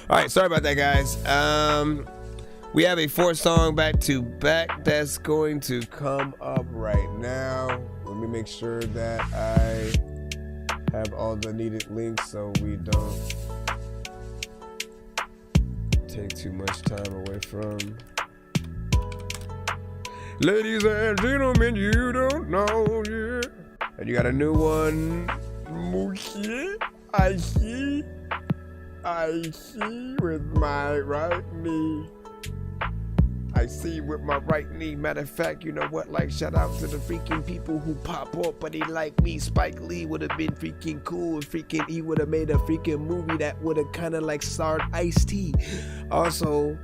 All right, sorry about that, guys. We have a 4-song back-to-back that's going to come up right now. Let me make sure that I have all the needed links so we don't take too much time away from. Ladies and gentlemen, you don't know yet. And you got a new one. Mookie, I see with my right knee. I see with my right knee. Matter of fact, you know what? Like, shout out to the freaking people who pop up, but they like me. Spike Lee would have been freaking cool. He would have made a freaking movie that would have kind of like starred Ice-T. Also,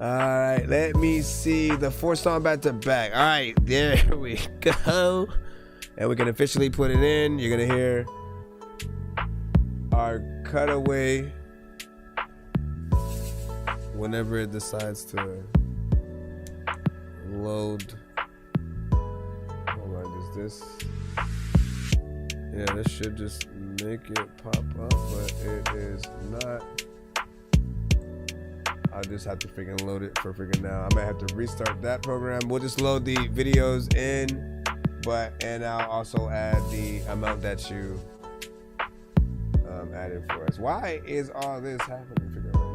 all right, let me see the 4-song back to back. All right, there we go. And we can officially put it in. You're gonna hear our cutaway whenever it decides to load. Hold on, is this? Yeah, this should just make it pop up, but it is not. I'll just have to freaking load it for freaking now. I might have to restart that program. We'll just load the videos in, and I'll also add the amount that you added for us. Why is all this happening? Figure right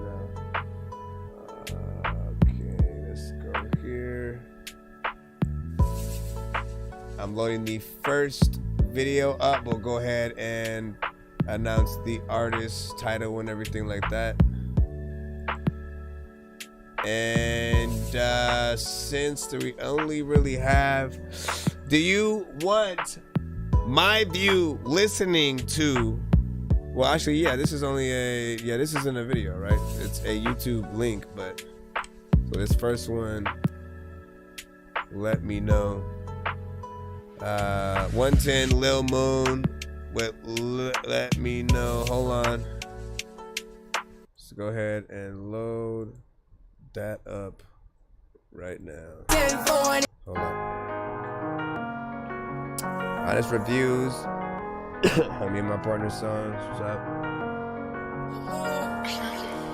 now. Okay, let's go here. I'm loading the first video up. We'll go ahead and announce the artist, title, and everything like that. And since we only really have, do you want my view listening to? Well, actually, yeah, this is only this isn't a video, right? It's a YouTube link, but so this first one, let me know. 110 Lil Moon with let me know. Hold on. Let's go ahead and load that up right now. Hold on. Honest reviews. Me and my partner's songs. What's up?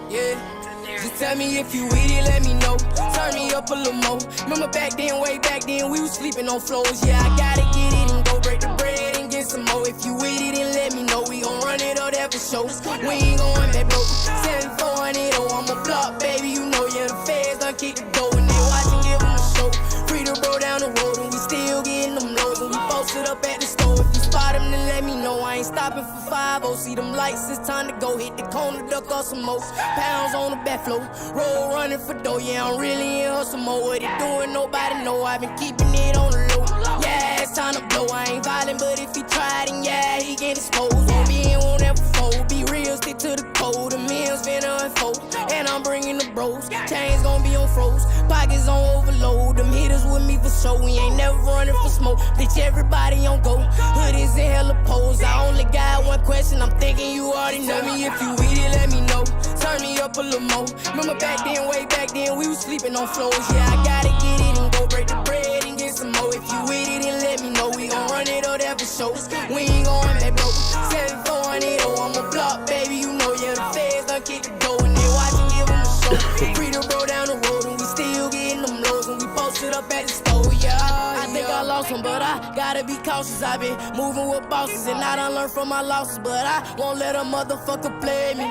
Yeah. Just tell me if you with it, let me know. Turn me up a little more. Remember back then, way back then, we was sleeping on floors. Yeah, I gotta get it and go break the bread and get some more. If you with it, then let me know. We gon' run it all there for show. We ain't going back broke. 7400, oh, I'm a block, baby. You know, yeah, the feds done kick the door and they watching, give them a show. Free to bro down the road and we still getting them lows. And we posted up at the store. If you spot them, then let me know. I ain't stopping for 5-0. See them lights, it's time to go. Hit the corner, duck off some more. Pounds on the back flow. Roll running for dough. Yeah, I'm really in hustle mode. What it doing, nobody know. I've been keeping it on the low. Yeah, it's time to blow. I ain't violent, but if he tried, then yeah, he get exposed. Won't be in, won't ever fold. Be real, stick to the code. The meals finna unfold. And I'm bringing the bros. Chains gon' be on froze. Pockets on overload. Them hitters with me for show. We ain't never running for smoke. Bitch, everybody on go. Hoodies in hella pose. I only got one question. I'm thinking you already know me. If you with it, let me know. Turn me up a little more. Remember back then, way back then, we was sleeping on floors. Yeah, I gotta get it and go break the bread and get some more. If you with it, then let me know. We gon' run it all there for show. We ain't going back broke. 7400, oh, I'm a block, baby. You know, yeah, the feds done kick the door and they watching, give them a show. Free to bro down the road and we still getting them lows. And we posted up at the store, yeah. I think I lost them, but I gotta be cautious. I've been moving with bosses and I done learned from my losses. But I won't let a motherfucker play me.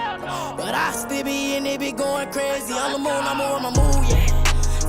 But I still be in it, be going crazy. On the moon, I'm on my move, yeah.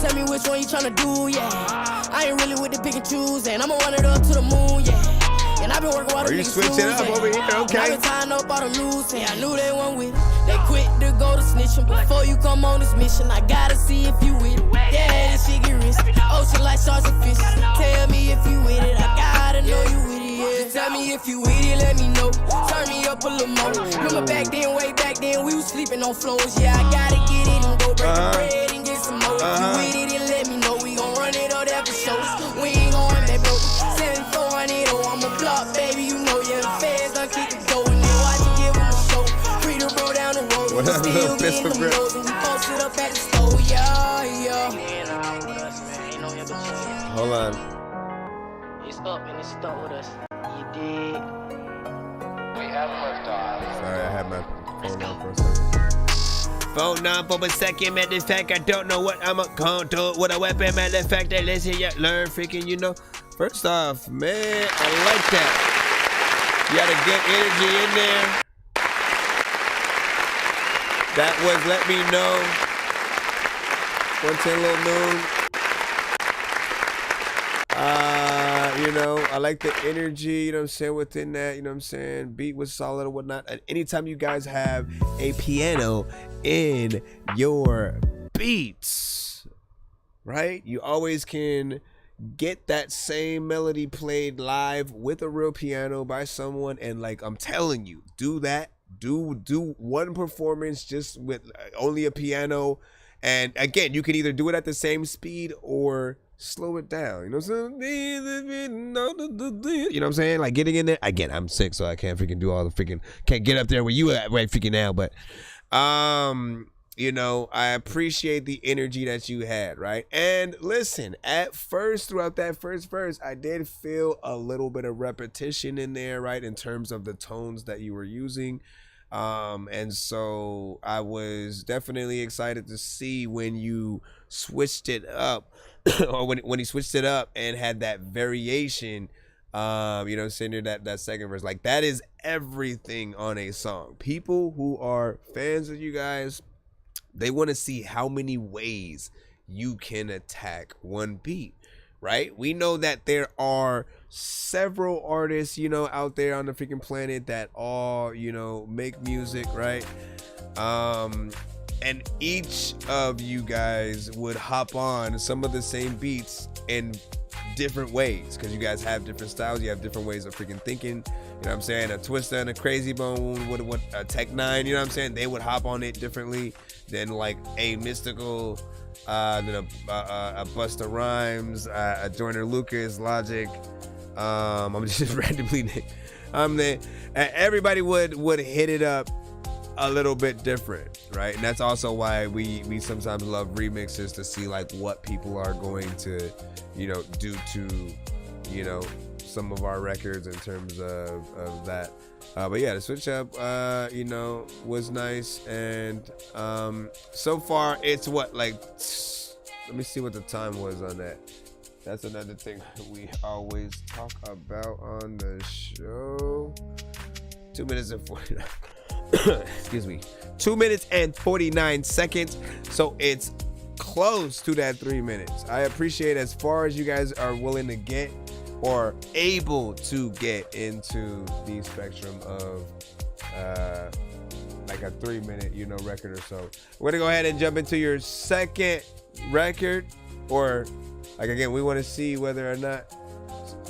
Tell me which one you tryna do, yeah. I ain't really with the pick and choose, and I'ma run it up to the moon, yeah. And I've been working while the niggas switching up over here? Okay. I've been tying up all the loose, and I knew they weren't with it. They quit to go to snitching. Before you come on this mission, I gotta see if you with it. Yeah, this shit get risky. Ocean like sharks and fish. Tell me if you with it, I gotta know you with it, yeah. Just tell me if you with it, let me know. Turn me up a little more. Remember back then, way back then, we was sleeping on floors. Yeah, I gotta get it and go break the bread and get some more. If you with it, then let me know. We gon' run it all there for shows. We ain't going back broke. 7400, oh, I'm a block, baby. You know, yeah, the feds done kick the door and they watching, give them a show. Free to bro down the road. We still getting them lows and we posted up at the store, yeah, yeah. Hold on. It's up and it's stuck with us. You did. We have liftoff. Sorry, I had my phone on for a second. Phone on for a second, matter of fact, I don't know what I'm gonna do with a weapon. Matter of fact, let's hear you learn freaking, you know. First off, man, I like that. You had a good energy in there. That was Let Me Know. 110 Lil Noon. You know, I like the energy, you know what I'm saying, within that, you know what I'm saying? Beat was solid or whatnot. And anytime you guys have a piano in your beats, right? You always can get that same melody played live with a real piano by someone. And like, I'm telling you, do that. Do one performance just with only a piano. And again, you can either do it at the same speed or slow it down. You know what I'm saying? You know what I'm saying? Like getting in there. Again, I'm sick, so I can't freaking do all the freaking, can't get up there where you at right freaking now. But you know, I appreciate the energy that you had, right? And listen, at first, throughout that first verse, I did feel a little bit of repetition in there, right? In terms of the tones that you were using. And so I was definitely excited to see when you switched it up or when he switched it up and had that variation, you know, sitting there, that second verse. Like, that is everything on a song. People who are fans of you guys, they want to see how many ways you can attack one beat, right? We know that there are several artists, you know, out there on the freaking planet that all, you know, make music, right? And each of you guys would hop on some of the same beats in different ways, because you guys have different styles, you have different ways of freaking thinking. You know what I'm saying? A Twista and a Crazy Bone, what a Tech 9, you know what I'm saying? They would hop on it differently than like a Mystical, then a Busta Rhymes, a Joyner Lucas, Logic. I'm just randomly everybody would hit it up a little bit different, right? And that's also why we sometimes love remixes, to see like what people are going to, you know, do to, you know, some of our records in terms of that. But yeah, the switch up, you know, was nice. And so far it's what, like, let me see what the time was on that. That's another thing we always talk about on the show. 2 minutes and 49. Excuse me. 2 minutes and 49 seconds. So it's close to that 3 minutes. I appreciate as far as you guys are willing to get or able to get into the spectrum of like a 3 minute, you know, record or so. We're gonna go ahead and jump into your second record, or like, again, we want to see whether or not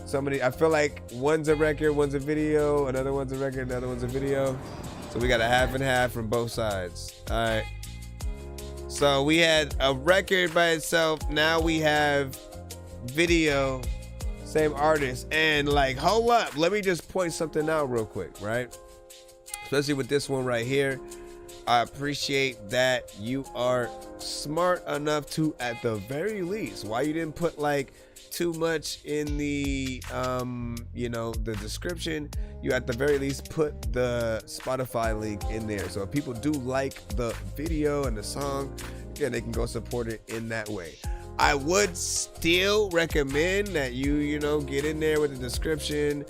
somebody, I feel like one's a record, one's a video, another one's a record, another one's a video. So we got a half and half from both sides. All right. So we had a record by itself. Now we have video, same artist. And like, hold up, let me just point something out real quick, right? Especially with this one right here. I appreciate that you are smart enough to, at the very least, why you didn't put like too much in the you know, the description, you at the very least put the Spotify link in there, so if people do like the video and the song, yeah, they can go support it in that way. I would still recommend that you know, get in there with the description,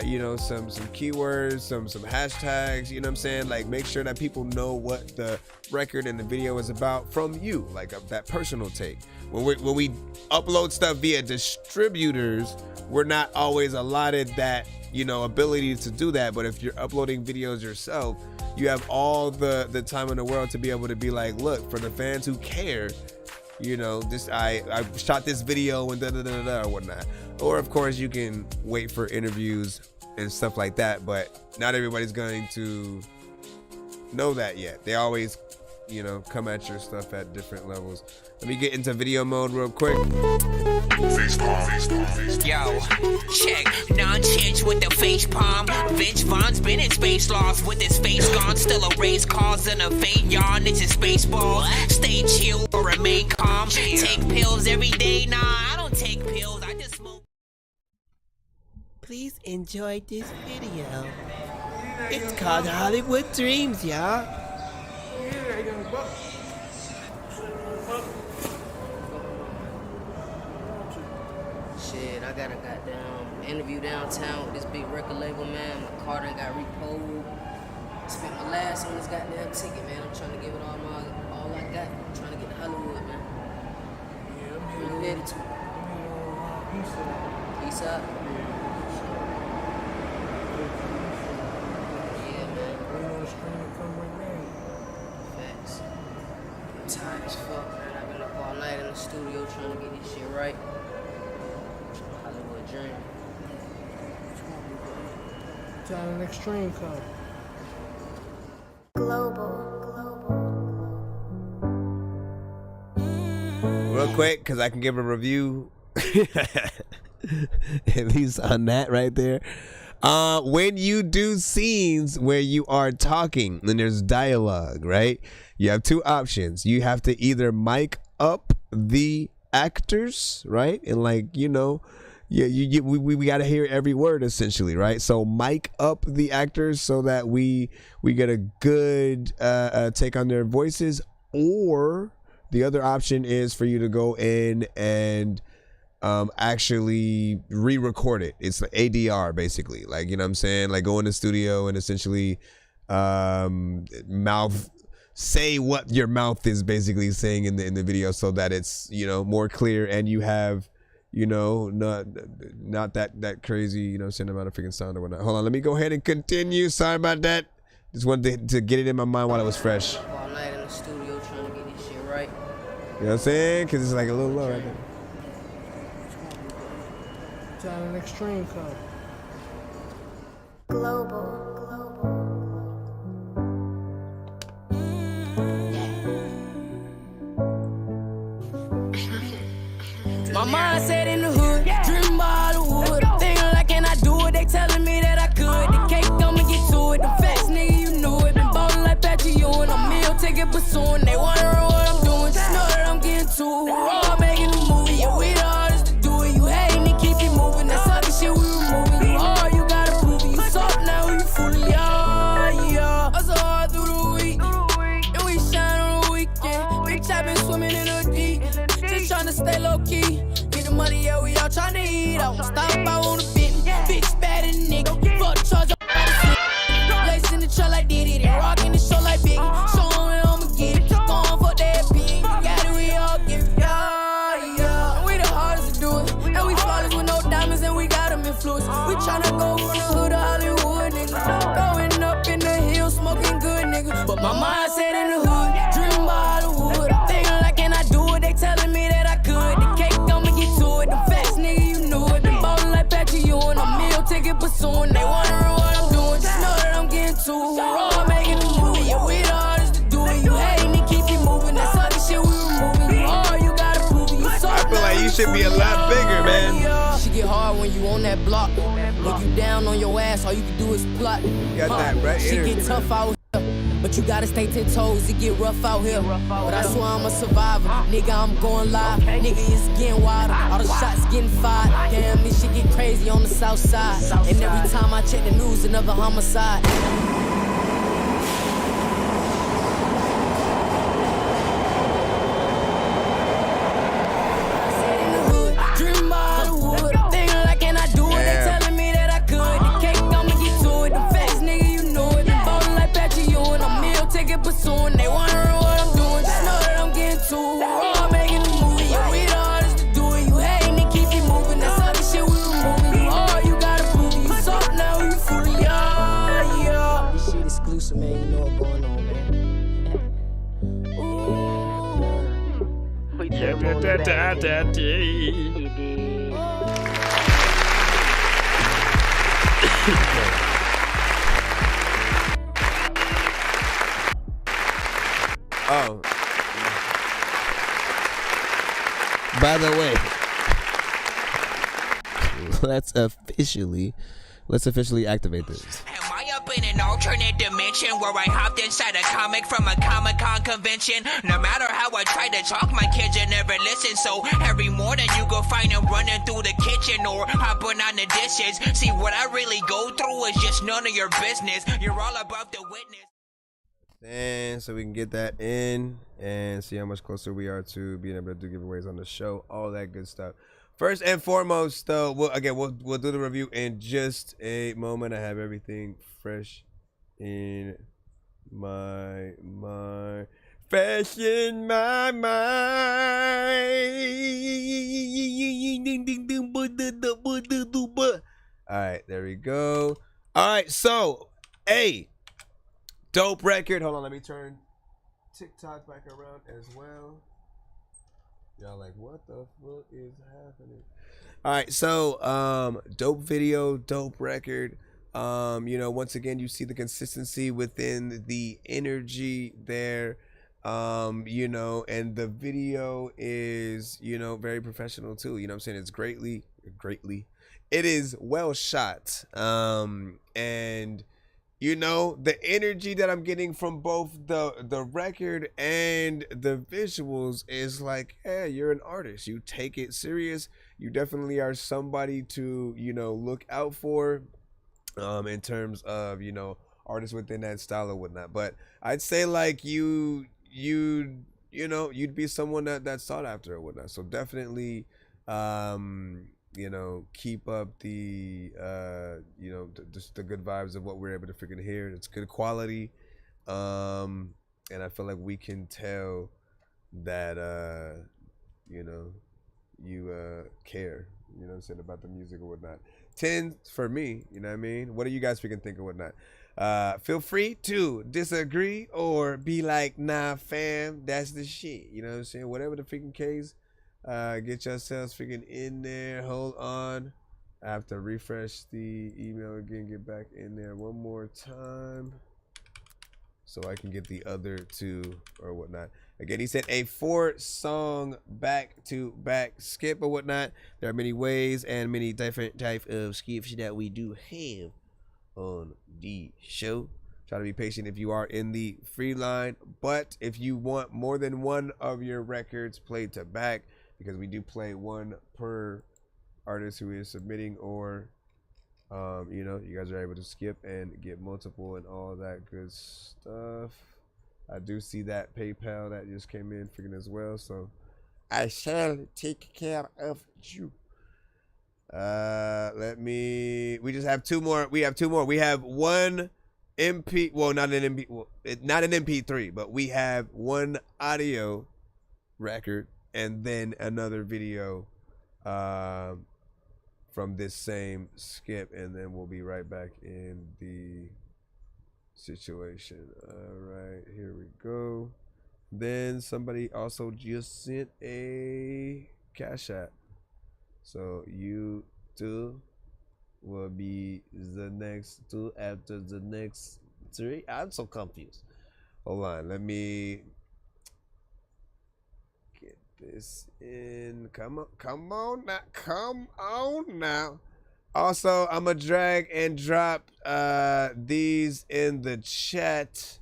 you know, some keywords, some hashtags, you know what I'm saying? Like, make sure that people know what the record and the video is about from you, like that personal take. When we upload stuff via distributors, we're not always allotted that, you know, ability to do that. But if you're uploading videos yourself, you have all the time in the world to be able to be like, look, for the fans who care, you know, this I shot this video and or whatnot. Or of course you can wait for interviews and stuff like that, but not everybody's going to know that yet. They always, you know, come at your stuff at different levels. Let me get into video mode real quick. Face palm. Yo, check, Nonsenze with the face palm. Vince Vaughn's been in space lost with his face gone. Still a race cause and a fate yawn. It's a space ball. Stay chill or remain calm. Take pills every day. Nah, I don't take pills. I just smoke. Please enjoy this video. It's called Hollywood Dreams, y'all. Shit, I got a goddamn interview downtown with this big record label, man. My car done got repoed. Spent my last on this goddamn ticket, man. I'm trying to give it all I got. I'm trying to get to Hollywood, man. Yeah, Where you headed to? East side? Yeah, man. Facts. I'm tired as fuck, man. I've been up all night in the studio trying to get this shit right. Hollywood dream. Time the next train come. Real quick, because I can give a review. At least on that right there. When you do scenes where you are talking and there's dialogue, right? You have two options. You have to either mic up the actors, right? And like, you know, we got to hear every word essentially, right? So mic up the actors so that we get a good take on their voices. Or the other option is for you to go in and actually re-record it. It's the ADR basically, like, you know what I'm saying, like go in the studio and essentially say what your mouth is basically saying in the video, so that it's, you know, more clear and you have, you know, not that crazy, you know, cinematographing sound or whatnot. Hold on, let me go ahead and continue. Sorry about that. Just wanted to get it in my mind while it was fresh. All night in the studio trying to get this shit right. You know what I'm saying? Because it's like a little low right there. Time the next train come. My mindset in the hood, dream about Hollywood. I'm thinking like, can I do it? They telling me that I could. The cake, I'ma get to it. The facts, nigga, you knew it. Been ballin' like Patrick Ewing. I'm meal ticket pursuing. They wondering what I'm doing. Just know that I'm getting to it. We're all making a movie. Yeah, we the hardest to do it. You hating and keep it moving. That sucker shit we removing. You hard, you gotta prove it. You soft now, you fooling. Yeah. Hustle hard through the week. And we shine on the weekend. Bitch, I been swimming in the deep. Just tryna stay low key. Get the money, yeah, we all tryna eat. I won't stop, I wanna fit. Bitch, bad as nigga. Fuck the charge, I'm lace in the truck like did it. And rockin' the show like Biggie. Show 'em where I'ma get it. Going for that pig. Got it, we all give it. Yeah. And we the hardest to do it. And we flawless with no diamonds, and we got them influence. We tryna go from the hood to Hollywood, nigga. Going up in the hills, smoking good, nigga. But my mindset in the hood, dream about Hollywood. I'm thinking like, can I do it? They telling me that I could. The cake, I'ma get to it. The facts, nigga, you knew it. Been ballin' like Patrick Ewing. I'm meal ticket pursuing. They wondering what I'm doing. Just know that I'm getting to it. We're all making a movie. Yeah, we the hardest to do it. You hating and keep it moving. That's all the shit we removing. You hard, you gotta prove it. You soft, I feel like you should be a lot bigger, man. She get hard when you on that block. Look you down on your ass, all you can do is plot. Got that right She energy, get tough out here, but you gotta stay 10 toes. It get rough out here, but I swear I'm a survivor. Nigga, I'm going live. Nigga, it's getting wilder. All the shots getting fired. Damn, this shit get crazy on the south side. And every time I check the news, another homicide. Dream about Hollywood. I'm thinking like, can I do it? They telling me that I could. The cake, I'ma get to it. The facts, nigga, you know it. Been ballin' like Patrick Ewing. I'm meal ticket pursuing. They wondering what I'm doing. Just know that I'm getting to it. We're all making a movie. Yeah, we the hardest to do it. You hating and keep it moving. That's all the shit we removing. You hard, you gotta prove it. You soft now, you fooling. Yeah. This shit exclusive, man. You know what's going on, man. Oh. By the way, let's officially activate this. Am I up in an alternate dimension where I hopped inside a comic from a Comic-Con convention? No matter how I try to talk, my kids will never listen. So every morning you go find them running through the kitchen or hopping on the dishes. See, what I really go through is just none of your business. You're all about the witness. And so we can get that in and see how much closer we are to being able to do giveaways on the show, all that good stuff. First and foremost, though, we'll do the review in just a moment. I have everything fresh in my mind. Fresh in my mind. All right, there we go. All right, so, hey, dope record. Hold on, let me turn TikTok back around as well. Y'all like, what the fuck is happening? All right, so dope video, dope record. You know, once again, you see the consistency within the energy there. You know, and the video is, you know, very professional too. You know what I'm saying? It's greatly, it is well shot. And you know, the energy that I'm getting from both the record and the visuals is like, hey, you're an artist. You take it serious. You definitely are somebody to, you know, look out for, in terms of, you know, artists within that style or whatnot. But I'd say like you know, you'd be someone that's sought after or whatnot. So definitely, you know, keep up the, you know, just the good vibes of what we're able to freaking hear. It's good quality. And I feel like we can tell that, you know, you care, you know what I'm saying, about the music or whatnot. 10 for me, you know what I mean? What do you guys freaking think or whatnot? Feel free to disagree or be like, nah, fam, that's the shit. You know what I'm saying? Whatever the freaking case. Get yourselves freaking in there. Hold on. I have to refresh the email again. Get back in there one more time so I can get the other two or whatnot. Again, he said a 4-song back-to-back skip or whatnot. There are many ways and many different type of skips that we do have on the show. Try to be patient if you are in the free line, but if you want more than one of your records played to back, because we do play one per artist who is submitting, or you know, you guys are able to skip and get multiple and all that good stuff. I do see that PayPal that just came in freaking as well, so I shall take care of you. We just have two more. We have two more. We have one MP, well, not an MP, well, not an MP3, but we have one audio record and then another video from this same skip, and then we'll be right back in the situation. All right, here we go. Then somebody also just sent a Cash App, so you two will be the next two after the next three. I'm so confused. Hold on, let me get this in. Come on now. Also, I'm gonna drag and drop these in the chat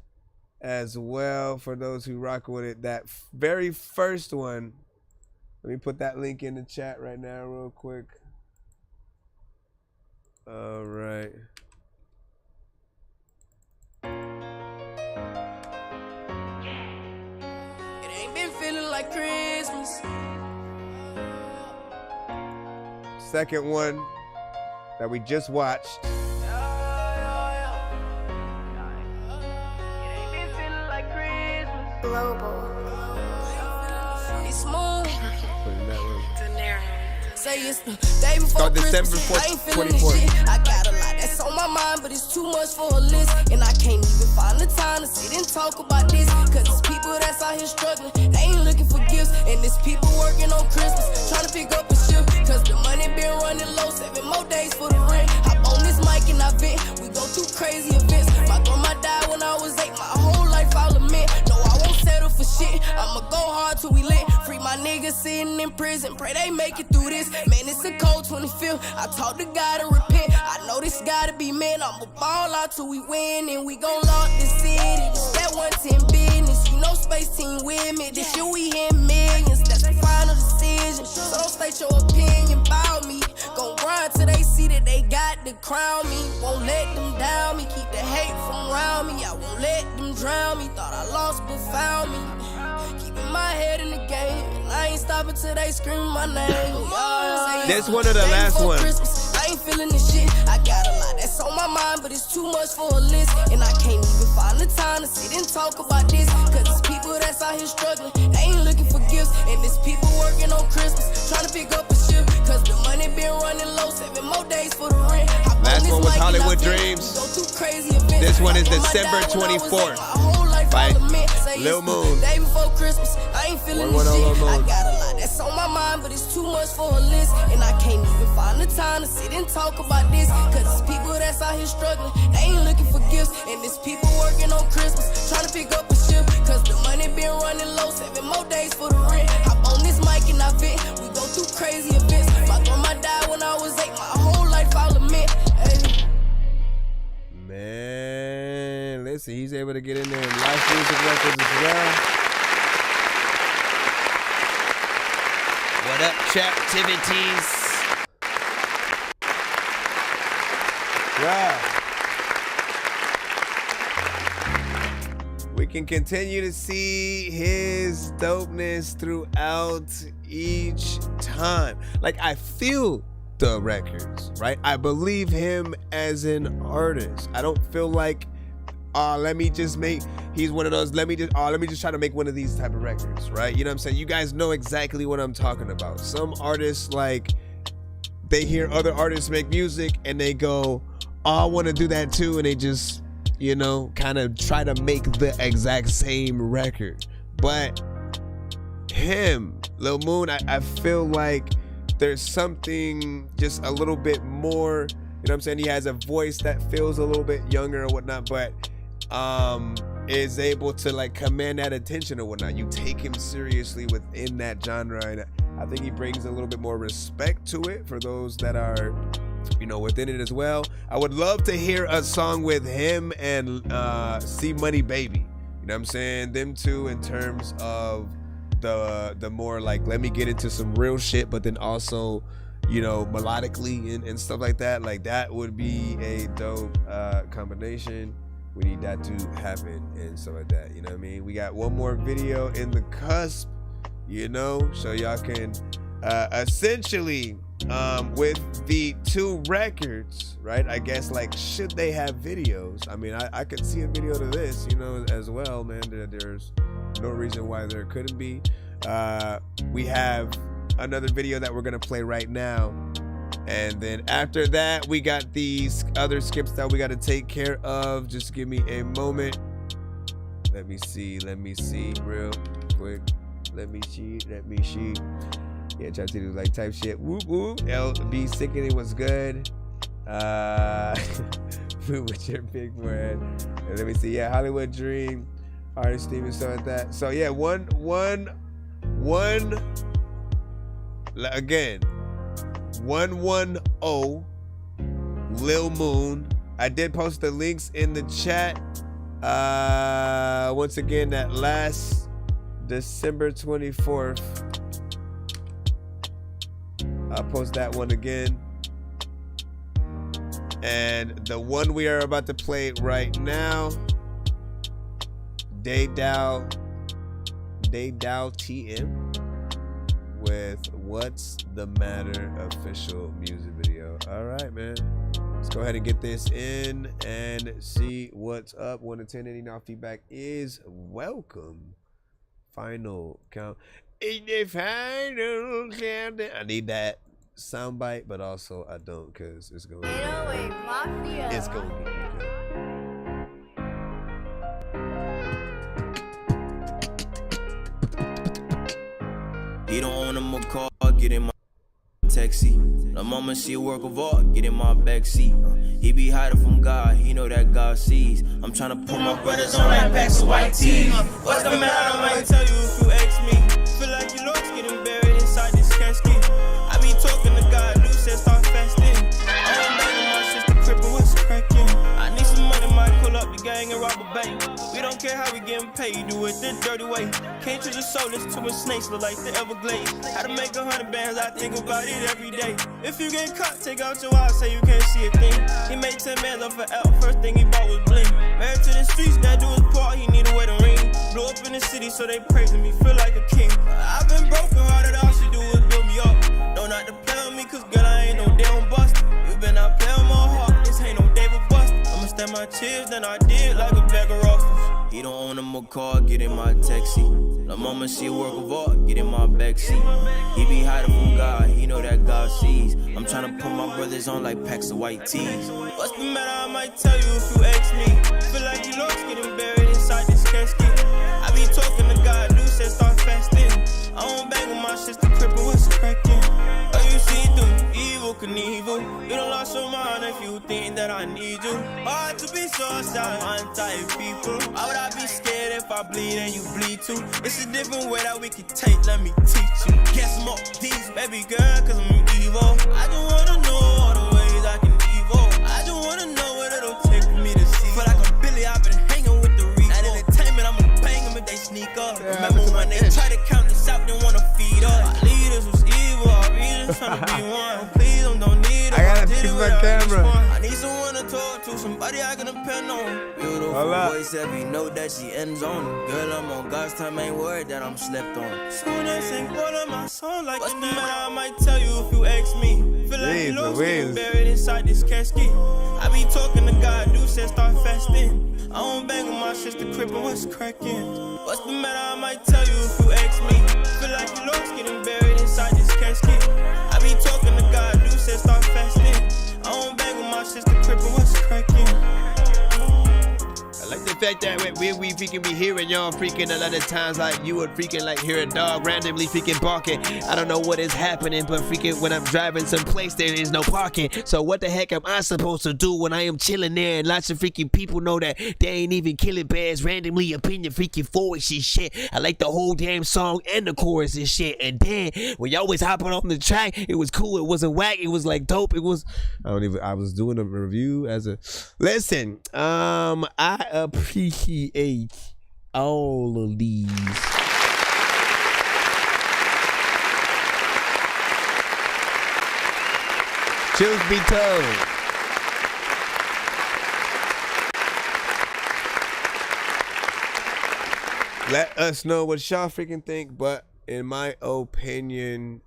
as well for those who rock with it. That very first one, let me put that link in the chat right now real quick. All right. It ain't been feeling like Christmas. Second one that we just watched. It ain't been feeling like Christmas. Global. It's smooth. Put it that way. Say it's the day before December Christmas. I ain't feeling 24th. this shit. I got a lot that's on my mind, but it's too much for a list. And I can't even find the time to sit and talk about this. Cause it's people that's out here struggling. They ain't looking for gifts. And it's people working on Christmas, trying to pick up a shift. Cause the money been running low, 7 more days for the rent. Hop on this mic and I vent. We go through crazy events. My grandma died when I was 8. My whole life I'll admit. No, I won't settle for shit. I'ma go hard till we lit. Free my niggas sitting in prison. Pray they make it through this. Man, it's a cold 25th. I talk to God to repent. I know this gotta be meant. I'ma ball out till we win. And we gon' lock the city. This that 110 business. You know Space Team with me. This year we hit millions. That's the final decision. So don't state your opinion about me. Gon' grind till they see that they got to crown me. Won't let them down me, keep the hate from around me. I won't let them drown me, thought I lost but found me. Keeping my head in the game, and I ain't stopping till they scream my name. This one or the last one? Christmas, I ain't feeling this shit. I got a lot that's on my mind, but it's too much for a list. And I can't even find the time to sit and talk about this. Cause it's people that's out here struggling, they ain't looking for gifts. And it's people working on Christmas, trying to pick up a shift. Cause the money been running low, 7 more days for the rent. Last one was Hollywood Dreams. This one is December 24th by Lil Moon. Day before Christmas, I ain't feeling this shit. I got a lot that's on my mind, but it's too much for a list. And I can't even find the time to sit and talk about this. Cause it's people that's out here struggling, they ain't looking for gifts. And it's people working on Christmas, trying to pick up a shift. Cause the money been running low, 7 more days for the rent. Hop on this mic and I vent, we go through crazy events. My grandma died when I was 8, my whole life I'll admit. Hey. Man, listen, he's able to get in there and live music records as well. What up, Chaptivities? Wow. We can continue to see his dopeness throughout each time. Like, I feel the records, right? I believe him as an artist. I don't feel like, let me just make, he's one of those, let me just try to make one of these type of records, right? You know what I'm saying? You guys know exactly what I'm talking about. Some artists, like, they hear other artists make music and they go, oh, I want to do that too. And they just, you know, kind of try to make the exact same record. But him, Lil Moon, I feel like there's something just a little bit more, you know what I'm saying? He has a voice that feels a little bit younger or whatnot, but is able to like command that attention or whatnot. You take him seriously within that genre, and I think he brings a little bit more respect to it for those that are, you know, within it as well. I would love to hear a song with him and C Money Baby. You know what I'm saying? Them two in terms of the more like, let me get into some real shit, but then also, you know, melodically and stuff like that. Like, that would be a dope combination. We need that to happen and stuff like that. You know what I mean? We got one more video in the cusp, you know, so y'all can essentially with the 2 records, right? I guess, like, should they have videos? I mean, I could see a video to this, you know, as well, man. There's no reason why there couldn't be. We have another video that we're gonna play right now, and then after that we got these other skips that we got to take care of. Just give me a moment. Let me see real quick. Let me see. Yeah, try to do like type shit. Whoop whoop. LB Sickening was good. With your big word. And let me see. Yeah, Hollywood Dream, Artist Steven, stuff like that. So yeah, one again, 110 Lil Moon. I did post the links in the chat. Once again, that last December 24th. I'll post that one again. And the one we are about to play right now, Day-Dow TM with What's the Matter official music video. All right, man. Let's go ahead and get this in and see what's up. 1 to 10, any now feedback is welcome. Final count. In the final count. I need that soundbite, but also I don't, because it's going to be good. It's going to be good. He don't own him a car, get in my taxi. The moment see a work of art, get in my backseat. He be hiding from God, he know that God sees. I'm trying to put my brothers on like packs of white tees. What's the matter? I might tell you if you ask me. Feel like your looks getting buried inside this casket. I be talking to God, Luke said start fasting. I ain't begging my sister crippin', what's cracking? I need some money, might pull up the gang and rob a bank. We don't care how we getting paid, do it the dirty way. Can't trust a soul, it's too much snakes, look like the Everglades. How to make 100 bands, I think about it every day. If you get caught, take out your eyes, say you can't see a thing. He made 10 bands off an L, first thing he bought was bling. Married to the streets, that do his part, he need a way to ring. Blew up in the city, so they praising me, feel like a king. I've been broken hearted, all she do is build me up. Don't not to play with me, cause girl, I ain't no damn bust. You been out playing my heart, this ain't no David Bust. I'ma stand my tears, then I did like a bag of Rosters. He don't own him a car, get in my taxi. The moment she a work of art, get in my backseat. He be hiding from God, he know that God sees. I'm tryna put my brothers on like packs of white tees. What's the matter, I might tell you if you ask me. Feel like you lost, getting buried inside this casket. I be talking to God, dude said start fasting. I don't bang with my sister, cripple, what's cracking? Oh, you see through evil, Knievel. You don't lost your mind if you think that I need you. Hard to be suicide, I'm type people. Why would I be scared if I bleed and you bleed too? It's a different way that we can take, let me teach you. Guess more these, baby girl, cause I'm evil. I just wanna know all the ways I can evil. I just wanna know what it'll take for me to see. Feel like I'm Billy, I've been hanging with the Reef. At entertainment, I'ma bang them if they sneak up. Remember when they try to count us out, didn't wanna feed us. My leaders was evil, our readers tryna be one. Please, don't need it. I gotta fix my camera. I need someone to talk to, somebody I can depend on. Beautiful voice, every note that she ends on. Girl, I'm on God's time, ain't worried that I'm slept on. Soon as sing one of my songs like what's the matter, I might tell you if you ask me. Feel like you lost, getting buried inside this casket. I be talking to God, dude said start fasting. I don't bang with my sister, cripple, what's cracking? What's the matter, I might tell you if you ask me. Feel like you lost, getting buried inside this casket. I be talking to God, dude said start fasting. I don't bang with my sister, cripple, what's cracking? I like the fact that we freaking be hearing y'all freaking a lot of times, like you would freaking like hear a dog randomly freaking barking. I don't know what is happening, but freaking when I'm driving someplace there is no parking. So what the heck am I supposed to do when I am chilling there and lots of freaking people know that they ain't even killing bears randomly up in your freaking forest and shit. I like the whole damn song and the chorus and shit. And then when y'all was hopping on the track, it was cool. It wasn't whack. It was like dope. It was I was doing a review as a listen. I appreciate all of these. Truth be told, let us know what y'all freaking think. But in my opinion,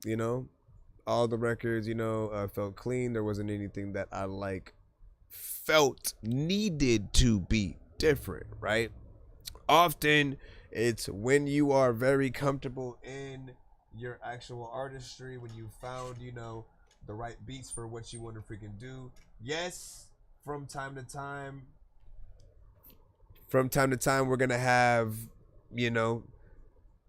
you know, all the records, you know, felt clean. There wasn't anything that I felt needed to be different, right? Often it's when you are very comfortable in your actual artistry, when you found, you know, the right beats for what you want to freaking do. Yes, from time to time we're gonna have, you know,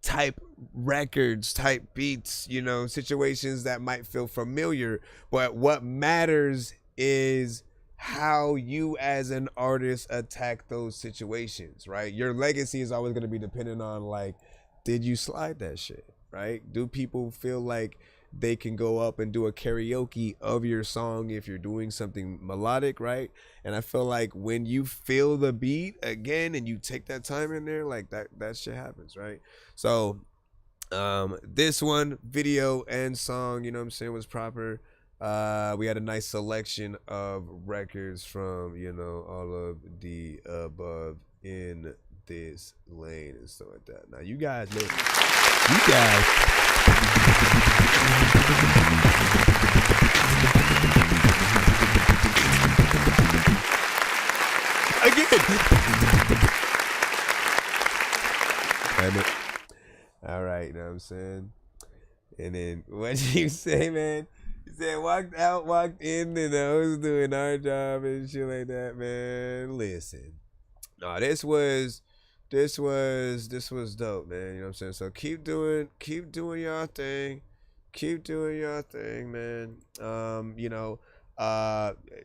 type records, type beats, you know, situations that might feel familiar, but what matters is how you as an artist attack those situations, right? Your legacy is always going to be dependent on, like, did you slide that shit, right? Do people feel like they can go up and do a karaoke of your song if you're doing something melodic, right? And I feel like when you feel the beat again and you take that time in there, like that shit happens, right? So this one, video and song, you know what I'm saying, was proper. We had a nice selection of records from, you know, all of the above in this lane and stuff like that. Now you guys know, all right, you know what I'm saying? And then what you say, man? You said walked out, walked in, and I was doing our job and shit like that, man. Listen, no, this was dope, man. You know what I'm saying? So keep doing y'all thing, man. You know,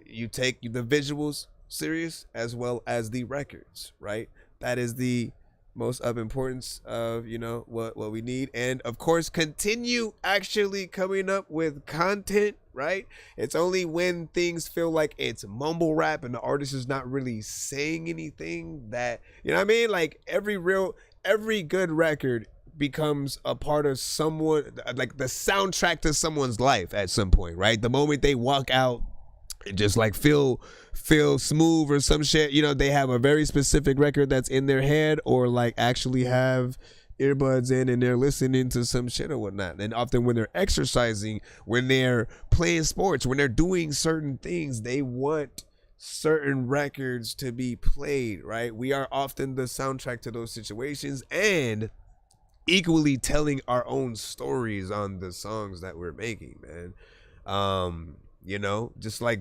you take the visuals serious as well as the records, right? That is the most of importance of, you know, what we need. And of course, continue actually coming up with content, right? It's only when things feel like it's mumble rap and the artist is not really saying anything that, you know what I mean? Like every good record becomes a part of someone, like the soundtrack to someone's life at some point, right? The moment they walk out, just like feel smooth or some shit, you know, they have a very specific record that's in their head, or like actually have earbuds in and they're listening to some shit or whatnot. And often when they're exercising, when they're playing sports, when they're doing certain things, they want certain records to be played, right? We are often the soundtrack to those situations, and equally telling our own stories on the songs that we're making, man. You know, just like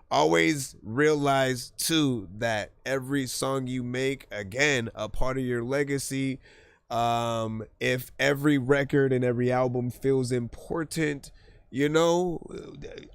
always realize too that every song you make, again, a part of your legacy. If every record and every album feels important, you know,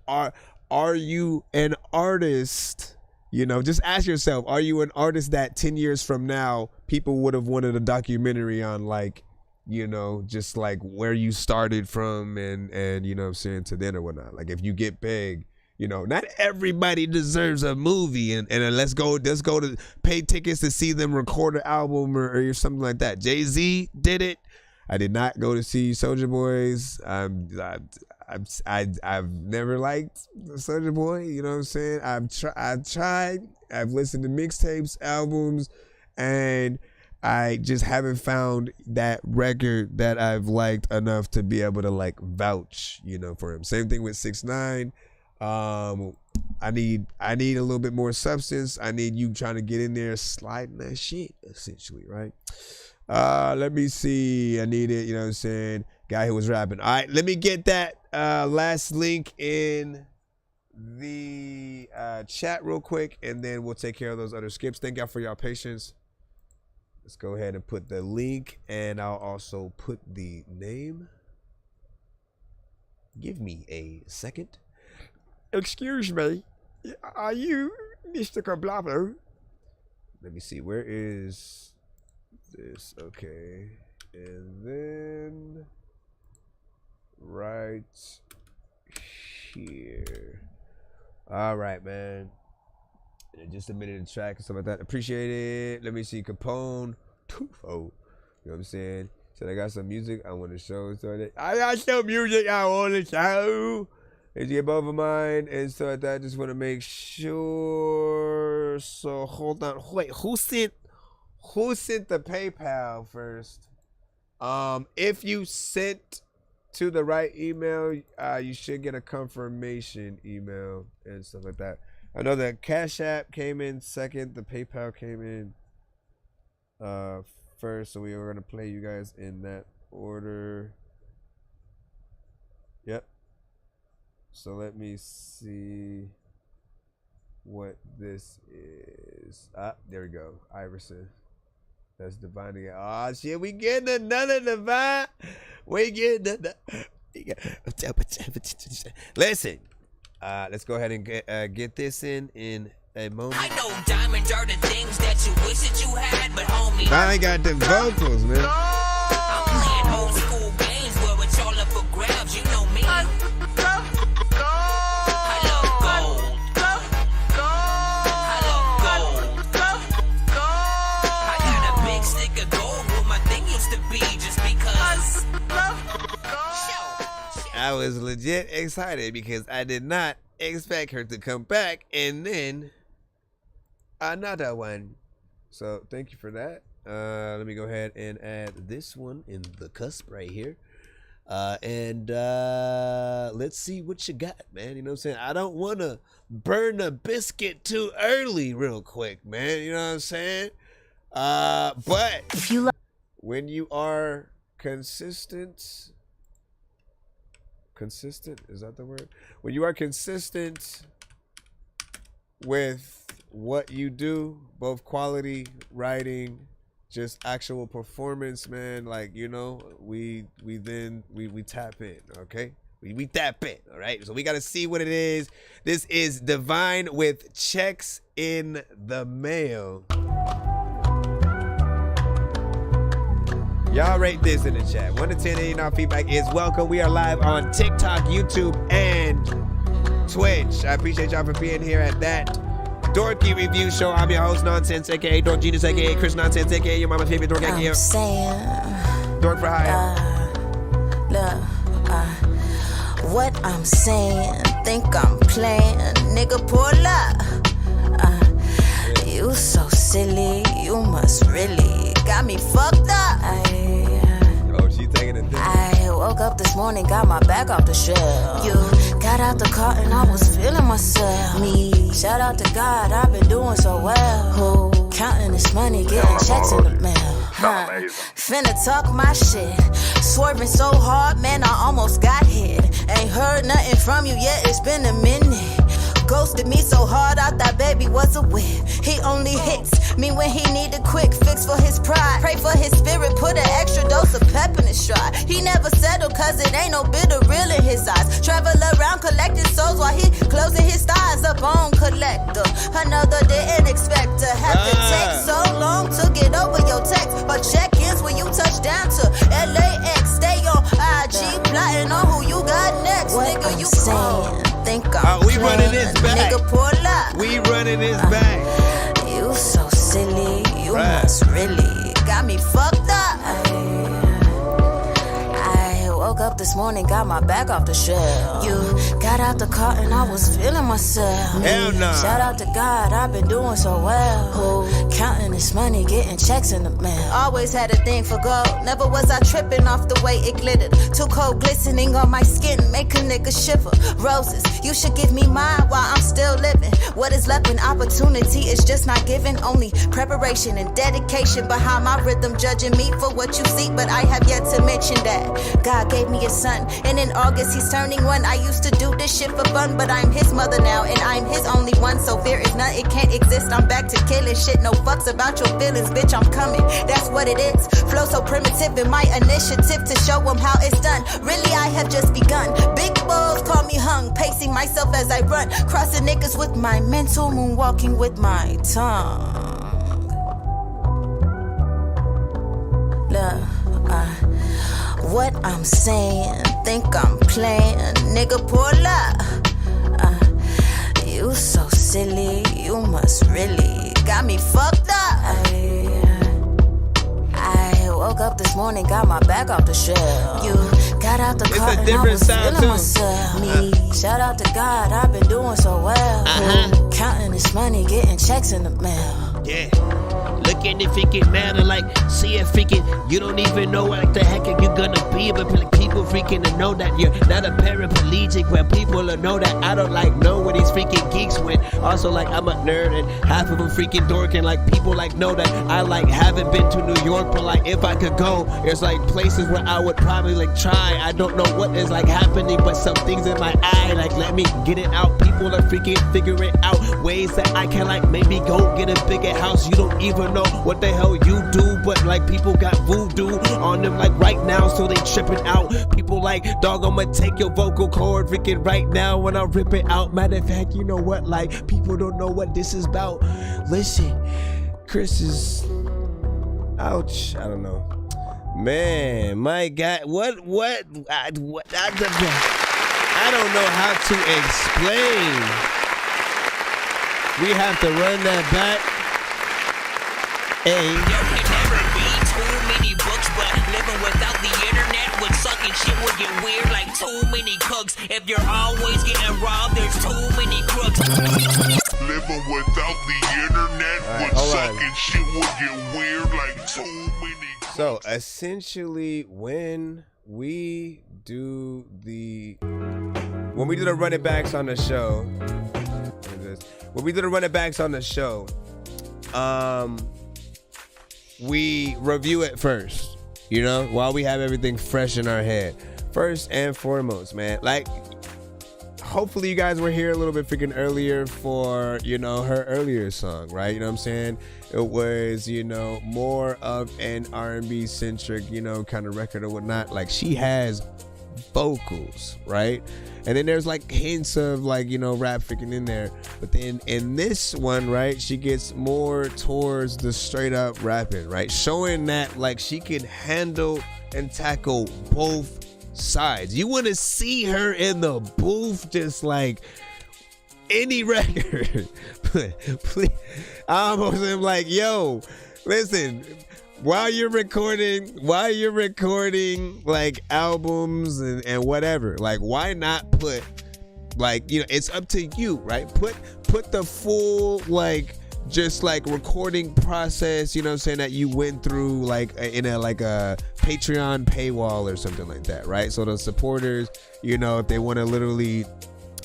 are you an artist? You know, just ask yourself, are you an artist that 10 years from now people would have wanted a documentary on, like, you know, just like where you started from and you know what I'm saying, to then or whatnot. Like if you get big, you know, not everybody deserves a movie and let's go to pay tickets to see them record an album or something like that. Jay-Z did it. I did not go to see Soulja Boy's. I've never liked Soulja Boy, you know what I'm saying? I've tried. I've listened to mixtapes, albums, and I just haven't found that record that I've liked enough to be able to like vouch, you know, for him. Same thing with 6ix9ine. I need a little bit more substance. I need you trying to get in there, sliding that shit, essentially, right? Let me see. I need it, you know what I'm saying? Guy who was rapping. All right, let me get that last link in the chat real quick, and then we'll take care of those other skips. Thank y'all for y'all patience. Let's go ahead and put the link, and I'll also put the name. Give me a second. Excuse me, are you Mr. Cablablo? Let me see, where is this? Okay, and then right here. All right, man. Just a minute of track and stuff like that. Appreciate it. Let me see, Capone. Oh, you know what I'm saying? Said I got some music I want to show. So I got some music I want to show. Did you get both of mine and stuff like that? Just want to make sure. So hold on. Wait, who sent the PayPal first? If you sent to the right email, you should get a confirmation email and stuff like that. I know the Cash App came in second. The PayPal came in first. So we are going to play you guys in that order. Yep. So let me see what this is. There we go. Iverson. That's Divine again. Oh, shit. We getting another Divine. We getting another. Listen. Let's go ahead and get this in a moment. I know diamonds are the things that you wish that you had, but homie, I ain't got the vocals, man. I'm playing old school games where it's all up for grabs. You know me. I love gold. I love gold. I got a big stick of gold where my thing used to be just because. I was legit excited because I did not expect her to come back, and then another one. So thank you for that. Let me go ahead and add this one in the cusp right here. And let's see what you got, man. You know what I'm saying? I don't want to burn a biscuit too early real quick, man. You know what I'm saying? But if you when you are consistent, is that the word? When you are consistent with what you do, both quality writing, just actual performance, man, like, you know, we tap in, okay? We tap in, all right? So we got to see what it is. This is Divine with Checks in the Mail. Y'all rate this in the chat. 1 to 10, and our feedback is welcome. We are live on TikTok, YouTube, and Twitch. I appreciate y'all for being here at that Dorky Review Show. I'm your host, Nonsenze, aka Dork Genius, aka Chris Nonsenze, aka your mama's favorite dork, aka Dork for Hire. What I'm saying, think I'm playing, nigga pull up. You so silly, you must really got me fucked up. Oh, she taking it. I woke up this morning, got my back off the shelf. You got out the car and I was feeling myself. Me, shout out to God, I've been doing so well. Who counting this money, getting checks in the mail. Finna talk my shit. Swerving so hard, man, I almost got hit. Ain't heard nothing from you yet, it's been a minute. Ghosted me so hard, I thought baby was a whip. He only hits me when he need a quick fix for his pride. Pray for his spirit, put an extra dose of pep in his stride. He never settled cause it ain't no bitter real in his eyes. Travel around collecting souls while he closing his thighs up on collector. Another didn't expect to have to take so long to get over your text. But check-ins when you touch down to LAX. Stay on IG, plotting on who you got next. What nigga, you saying? Think I'm we running this back. Nigga, pull up. We running this back. You so silly, you must really got me fucked up. I woke up this morning, got my back off the shelf. You got out the car and I was feeling myself. Hell nah. Shout out to God, I've been doing so well. Who counting this money, getting checks in the mail. Always had a thing for gold, never was I tripping off the way it glittered. Too cold glistening on my skin, make a nigga shiver. Roses, you should give me mine while I'm still living. What is left when opportunity is just not given? Only preparation and dedication behind my rhythm, judging me for what you see, but I have yet to mention that God gave me a son, and in August he's turning 1. I used to do this shit for fun, but I'm his mother now, and I'm his only one, so fear is none, it can't exist. I'm back to killing shit, no fucks about your feelings, bitch, I'm coming, that's what it is. Flow so primitive in my initiative to show them how it's done. Really, I have just begun. Big balls call me hung, pacing myself as I run, crossing niggas with my mental, moonwalking with my tongue. What I'm saying, think I'm playing, nigga pull up. You so silly, you must really got me fucked up. I woke up this morning, got my back off the shelf. You got out the car and I was feeling myself. Me, shout out to God, I've been doing so well. Counting this money, getting checks in the mail. Yeah. Look at the freaking matter like, see it freaking, you don't even know what the heck are you gonna be, but people freaking to know that you're not a paraplegic, where people will know that I don't like know where these freaking geeks went. Also like I'm a nerd and half of them freaking dork, and like people like know that I like haven't been to New York, but like if I could go, there's like places where I would probably like try. I don't know what is like happening, but some things in my eye like let me get it out. People are freaking figuring out ways that I can like maybe go get a bigger house. You don't even know what the hell you do, but like people got voodoo on them like right now, so they tripping out. People like, dog, I'ma take your vocal cord freaking right now when I rip it out. Matter of fact, you know what, like people don't know what this is about. Listen, Chris is ouch, I don't know, man, my God, what I don't know how to explain. We have to run that back. Hey. There can never be too many books, but living without the internet would suck and shit would get weird like too many cooks. If you're always getting robbed, there's too many crooks. Living without the internet would suck and shit would get weird like too many crooks. So essentially, when we do the running backs on the show, we review it first, you know, while we have everything fresh in our head. First and foremost, man, like, hopefully you guys were here a little bit freaking earlier for, you know, her earlier song, right? You know what I'm saying? It was, you know, more of an R&B centric, you know, kind of record or whatnot. Like, she has vocals, right? And then there's like hints of like, you know, rap freaking in there. But then in this one, right, she gets more towards the straight up rapping, right? Showing that like she can handle and tackle both sides. You want to see her in the booth just like any record. Please. I almost am like, yo, listen, while you're recording like albums and whatever, like why not put like, you know, it's up to you, right? Put the full like just like recording process, you know what I'm saying, that you went through like in a Patreon paywall or something like that, right? So the supporters, you know, if they want to literally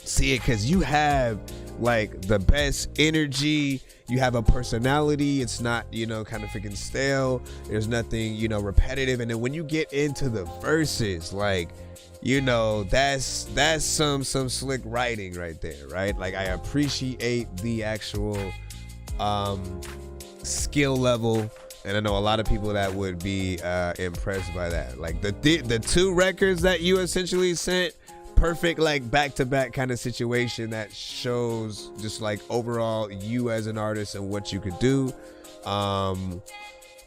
see it, because you have like the best energy, you have a personality, it's not, you know, kind of freaking stale, there's nothing, you know, repetitive. And then when you get into the verses, like, you know, that's some slick writing right there, right? Like I appreciate the actual skill level, and I know a lot of people that would be impressed by that. Like the two records that you essentially sent, perfect like back-to-back kind of situation that shows just like overall you as an artist and what you could do.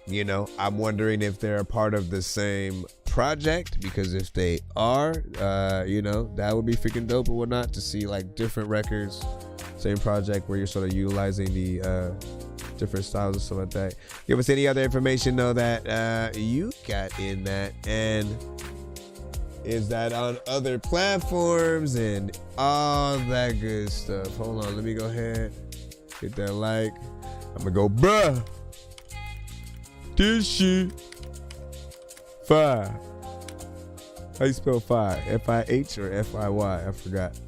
You know, I'm wondering if they're a part of the same project, because if they are, you know, that would be freaking dope or whatnot to see like different records, same project, where you're sort of utilizing the different styles and stuff like that. Give us any other information though that you got in that, and is that on other platforms and all that good stuff. Hold on, let me go ahead, hit that like. I'm gonna go, bruh, this shit fire. How you spell fire? F-I-H or F-I-Y? I forgot.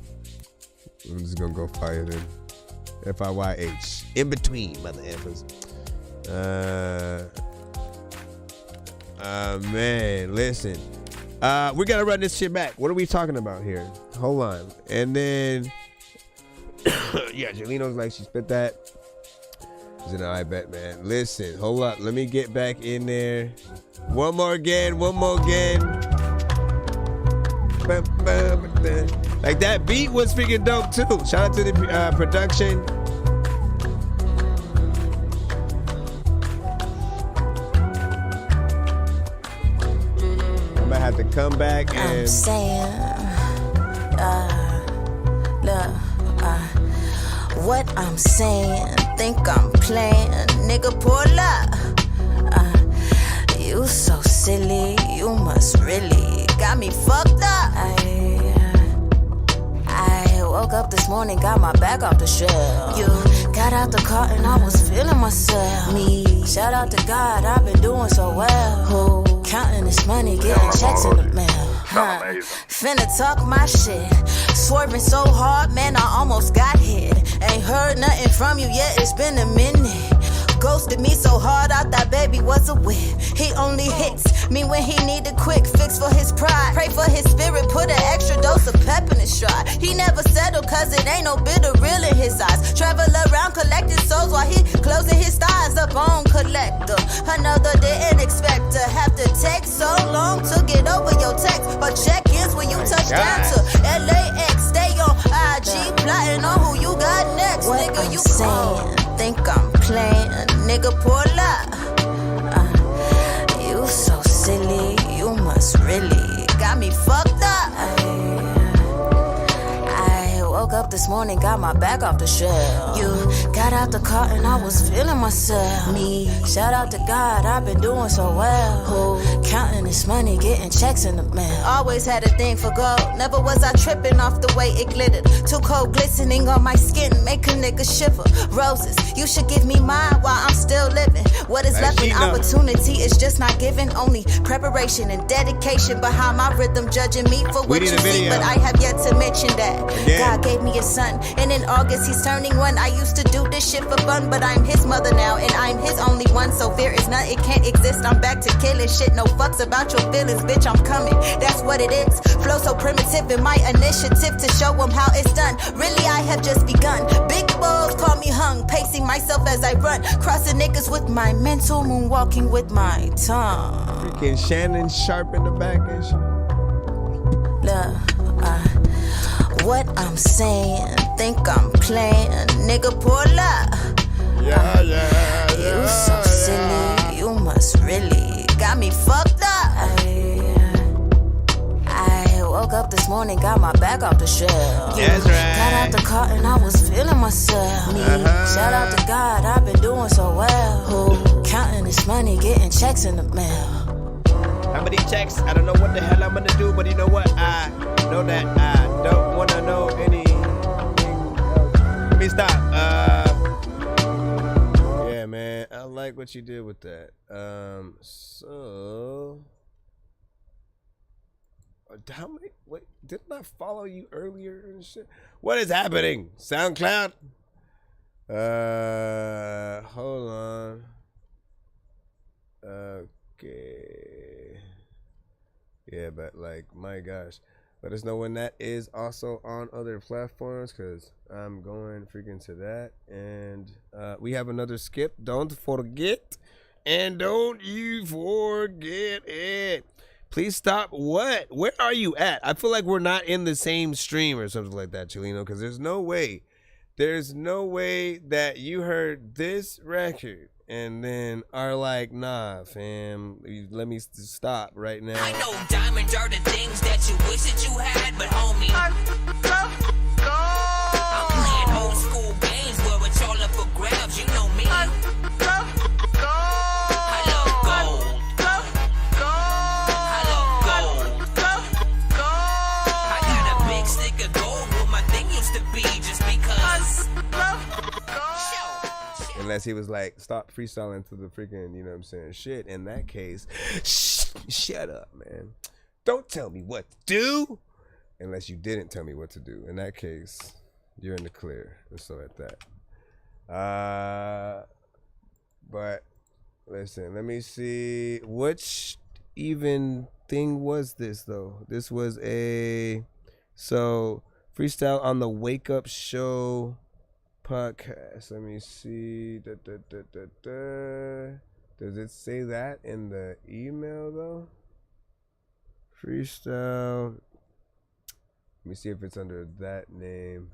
I'm just gonna go fire then. F-I-Y-H. In between, mother effers. Man, listen. We gotta run this shit back. What are we talking about here? Hold on. And then, yeah, Jeleno's like, she spit that. He's in I bet, man. Listen, hold up. Let me get back in there. One more again. Like that beat was freaking dope too. Shout out to the production. I'm gonna have to come back and I'm saying, look, what I'm saying, think I'm playing, nigga, pull up. You so silly, you must really got me fucked up. I woke up this morning, got my back off the shelf. You got out the car and I was feeling myself. Me, shout out to God, I've been doing so well. Who counting this money, getting checks in the mail. Finna talk my shit. Swerving so hard, man, I almost got hit. Ain't heard nothing from you yet, it's been a minute. Ghosted me so hard, I thought baby was a whip. He only hits me when he need a quick fix for his pride. Pray for his spirit, put an extra dose of pep in his stride. He never settled cause it ain't no bitter real in his eyes. Travel around collecting souls while he closing his thighs up on collector. Another didn't expect to have to take so long to get over your text. But check-ins when you touch down to LAX. Stay on IG, plotting on who you got next. What nigga, you saying, think I'm playing, nigga, pull up. You so silly, you must really got me fucked up. I woke up this morning, got my back off the shelf. You got out the car and I was feeling myself. Me, shout out to God, I've been doing so well. Who counting this money, getting checks in the mail. Always had a thing for gold, never was I tripping off the way it glittered. Too cold glistening on my skin, make a nigga shiver. Roses, you should give me mine while I'm still living. What is left in opportunity is just not given. Only preparation and dedication behind my rhythm, judging me for what you see. But I have yet to mention that God gave me a son, and in August he's turning 1. I used to do this shit for fun, but I'm his mother now, and I'm his only one. So fear is none, it can't exist. I'm back to killing shit, no fucks about your feelings, bitch, I'm coming. That's what it is. Flow so primitive in my initiative to show them how it's done. Really, I have just begun. Big balls call me hung, pacing myself as I run, crossing niggas with my mental, moonwalking with my tongue. Freaking Shannon Sharp in the back and shit. Look, Yeah, what I'm saying, think I'm playing, nigga pull up. Yeah. You so silly, you must really got me fucked up. I woke up this morning, got my back off the shelf. That's right. Got out the car and I was feeling myself. Shout out to God, I've been doing so well. Counting this money, getting checks in the mail. How many checks? I don't know what the hell I'm gonna do, but you know what? I know that I don't wanna know anything else. Let me stop. Yeah, man, I like what you did with that. So, how many? Wait, didn't I follow you earlier and shit? What is happening? SoundCloud? Hold on. Okay. Yeah, but like, my gosh. Let us know when that is also on other platforms, because I'm going freaking to that. And we have another skip. Don't forget. And don't you forget it. Please stop. What? Where are you at? I feel like we're not in the same stream or something like that, Chileno, because there's no way that you heard this record and then are like, nah, fam, let me stop right now. I know diamonds are the things that you wish that you had, but homie, I'm playing old school games where it's all up for grabs, you know me. I love gold. I love gold. I got a big stick of gold where my thing used to be just because. Unless he was like, stop freestyling to the freaking, you know what I'm saying, shit. In that case, shut up, man. Don't tell me what to do. Unless you didn't tell me what to do. In that case, you're in the clear. And so at that. But listen, let me see. Which even thing was this, though? This was so freestyle on the Wake Up Show podcast. Let me see. Does it say that in the email though? Freestyle. Let me see if it's under that name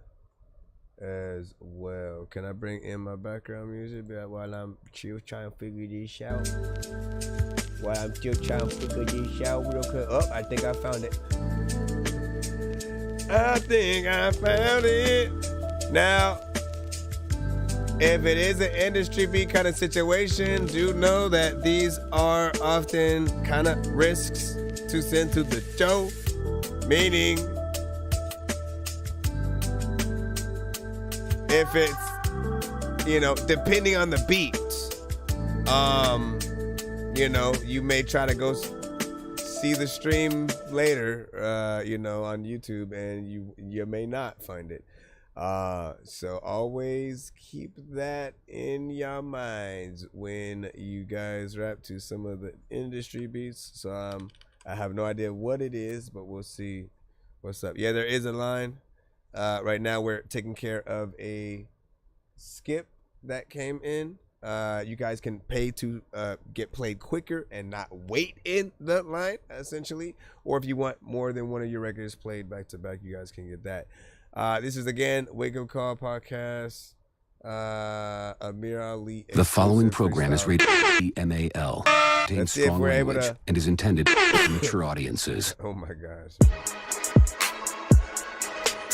as well. Can I bring in my background music while I'm still trying to figure this out? Real quick. Oh, I think I found it. Now, if it is an industry beat kind of situation, do know that these are often kind of risks to send to the show. Meaning, if it's, you know, depending on the beat, you know, you may try to go see the stream later, you know, on YouTube, and you may not find it. So always keep that in your minds when you guys rap to some of the industry beats. So I have no idea what it is, but we'll see what's up. Yeah, there is a line. Right now we're taking care of a skip that came in. You guys can pay to get played quicker and not wait in the line, essentially. Or if you want more than one of your records played back to back, you guys can get that. This is again Wake Up Call Podcast. Amir Ali. The following program is rated MAL. Contains strong language and is intended for mature audiences. Oh my gosh.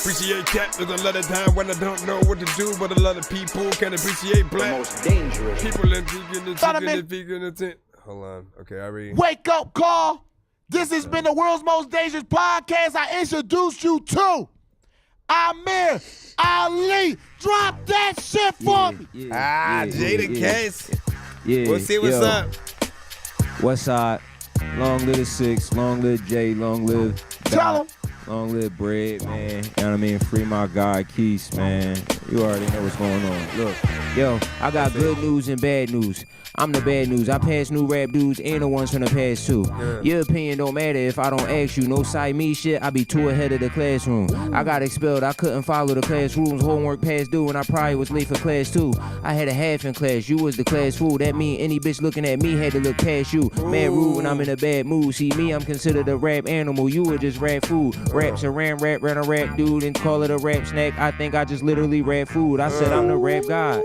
Appreciate cat. There's a lot of time when I don't know what to do, but a lot of people can appreciate black. The most dangerous people in the tent. Hold on. Okay, I read. Wake Up Call. This has been the world's most dangerous podcast. I introduced you to Amir Ali. Drop that shit for me. Jada Case. Yeah. We'll see what's up. What's up? Long live the 6, long live Jay, long live Tell him. Long live Bread, man. You know what I mean? Free my guy, Keith, man. You already know what's going on. Look, yo, I got good news and bad news. I'm the bad news. I pass new rap dudes and the ones from the past too. Yeah. Your opinion don't matter if I don't ask you. No Siamese shit, I be too ahead of the classroom. I got expelled, I couldn't follow the class rules. Homework past due and I probably was late for class too. I had a half in class, you was the class fool. That mean any bitch looking at me had to look past you. Mad rude when I'm in a bad mood. See me, I'm considered a rap animal. You were just rap food. Raps a ran a rap dude and call it a rap snack. I think I just literally rap food. I said I'm the rap god.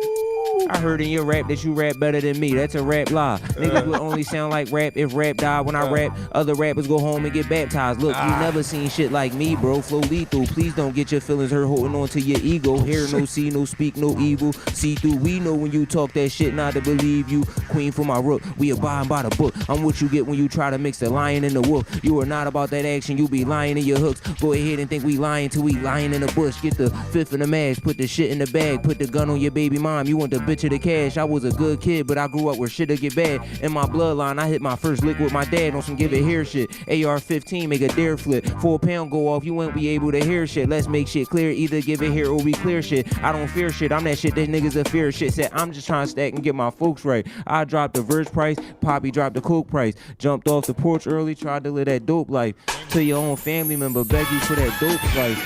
I heard in your rap that you rap better than me. That's a rap lie. Niggas would only sound like rap if rap died. When I rap, other rappers go home and get baptized. Look, you never seen shit like me, bro. Flow lethal. Please don't get your feelings hurt holding on to your ego. Hear no, see no, speak no evil. See through. We know when you talk that shit, not to believe you. Queen for my rook. We abide by the book. I'm what you get when you try to mix the lion and the wolf. You are not about that action. You be lying in your hooks. Go ahead and think we lying till we lying in the bush. Get the fifth in the mash. Put the shit in the bag. Put the gun on your baby mom. You want the bitch of the cash. I was a good kid, but I grew up where shit'll get bad. In my bloodline, I hit my first lick with my dad on some give it here shit. AR-15, make a dare flip. 4 pound go off, you won't be able to hear shit. Let's make shit clear, either give it here or we clear shit. I don't fear shit, I'm that shit that niggas a fear shit. Said I'm just trying to stack and get my folks right. I dropped the verse price, Poppy dropped the coke price. Jumped off the porch early, tried to live that dope life. Till your own family member beg you for that dope slice.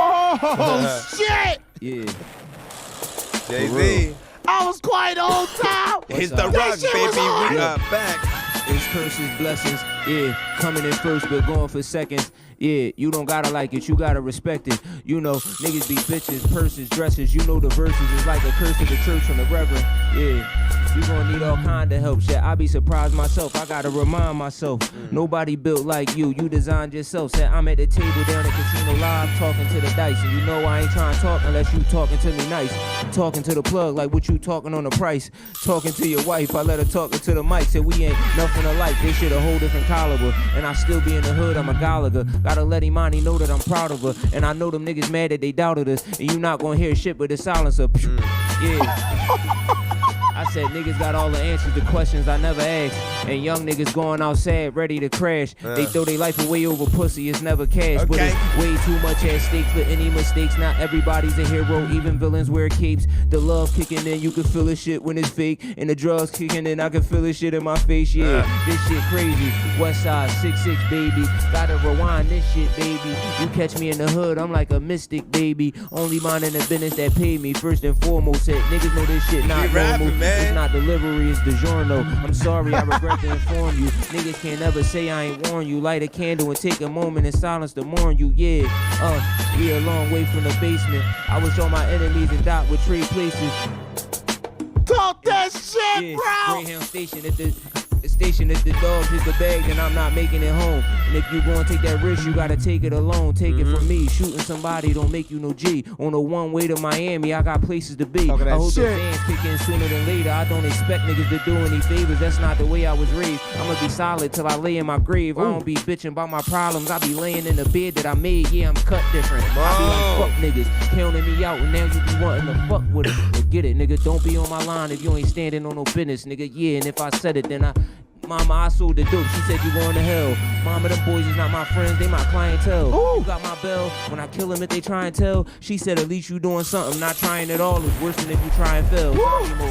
Oh, shit! Yeah. Jay-Z. I was quiet all time. It's the rock, baby. We are back. It's curses, blessings, yeah. Coming in first, but going for seconds. Yeah, you don't gotta like it, you gotta respect it. You know, niggas be bitches, purses, dresses. You know the verses is like a curse of the church from the reverend. Yeah, you gonna need all kind of help. Shit, I be surprised myself, I gotta remind myself. Nobody built like you designed yourself. Said I'm at the table down at Casino Live talking to the dice. And you know I ain't trying to talk unless you talking to me nice. Talking to the plug like what you talking on the price. Talking to your wife, I let her talking to the mic. Said we ain't nothing alike, they shit a whole different caliber. And I still be in the hood, I'm a Gallagher. Gotta let Imani know that I'm proud of her. And I know them niggas mad that they doubted us. And you not gonna hear shit but the silencer. Yeah. I said niggas got all the answers to questions I never asked. And young niggas going outside ready to crash. They throw their life away over pussy, it's never cash. But it's way too much at stake for any mistakes. Not everybody's a hero, even villains wear capes. The love kicking in, you can feel the shit when it's fake. And the drugs kicking in, I can feel the shit in my face, yeah. This shit crazy. West side, 6'6", baby. Gotta rewind this shit, baby. You catch me in the hood, I'm like a mystic, baby. Only minding the business that paid me. First and foremost, said niggas know this shit not normal. It's not delivery, it's DiGiorno. I'm sorry, I regret to inform you. Niggas can't ever say I ain't warn you. Light a candle and take a moment in silence to mourn you, yeah. We a long way from the basement. I was on my enemies and dot with trade places. Talk that shit, bro! Greyhound station at the station if the dog hit the bag, then I'm not making it home. And if you gonna take that risk, you gotta take it alone. Take it from me. Shooting somebody don't make you no G. On a one way to Miami, I got places to be. I hope the fans kick in sooner than later. I don't expect niggas to do any favors. That's not the way I was raised. I'ma be solid till I lay in my grave. I don't be bitching about my problems. I be laying in the bed that I made. Yeah, I'm cut different. I be like, fuck niggas, counting me out, and now you be wanting to fuck with it. But get it, nigga. Don't be on my line if you ain't standing on no business, nigga. Yeah, and if I said it, then Mama, I sold the dope. She said you going to hell. Mama, them boys is not my friends, they my clientele. You got my bell when I kill them if they try and tell. She said at least you doing something, not trying at all. It's worse than if you try and fail.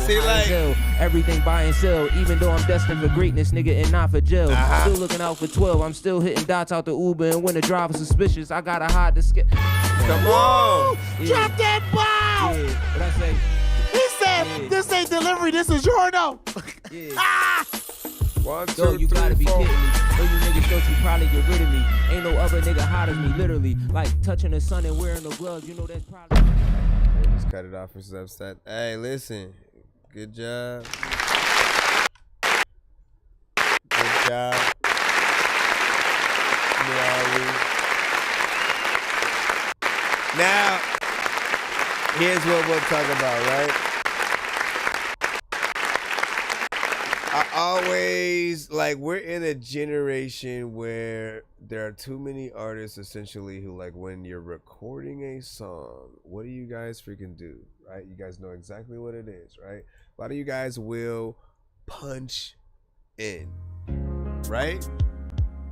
See, like everything buy and sell. Even though I'm destined for greatness, nigga, and not for jail. Still looking out for 12. I'm still hitting dots out the Uber, and when the driver's suspicious, I gotta hide the skip. Come on, drop that bomb. Yeah, what I say? He said, this ain't delivery, this is Jorno. Yeah. 1, 2, Yo, you 3, gotta be 4. kidding me. Know you niggas thought you probably get rid of me. Ain't no other nigga hot as me, literally. Like touching the sun and wearing no gloves. You know that's probably. Just cut it off for some upset. Hey, listen. Good job. Good job. Now, here's what we'll talk about, right? I always, like, we're in a generation where there are too many artists, essentially, who, like, when you're recording a song, what do you guys freaking do, right? You guys know exactly what it is, right? A lot of you guys will punch in, right?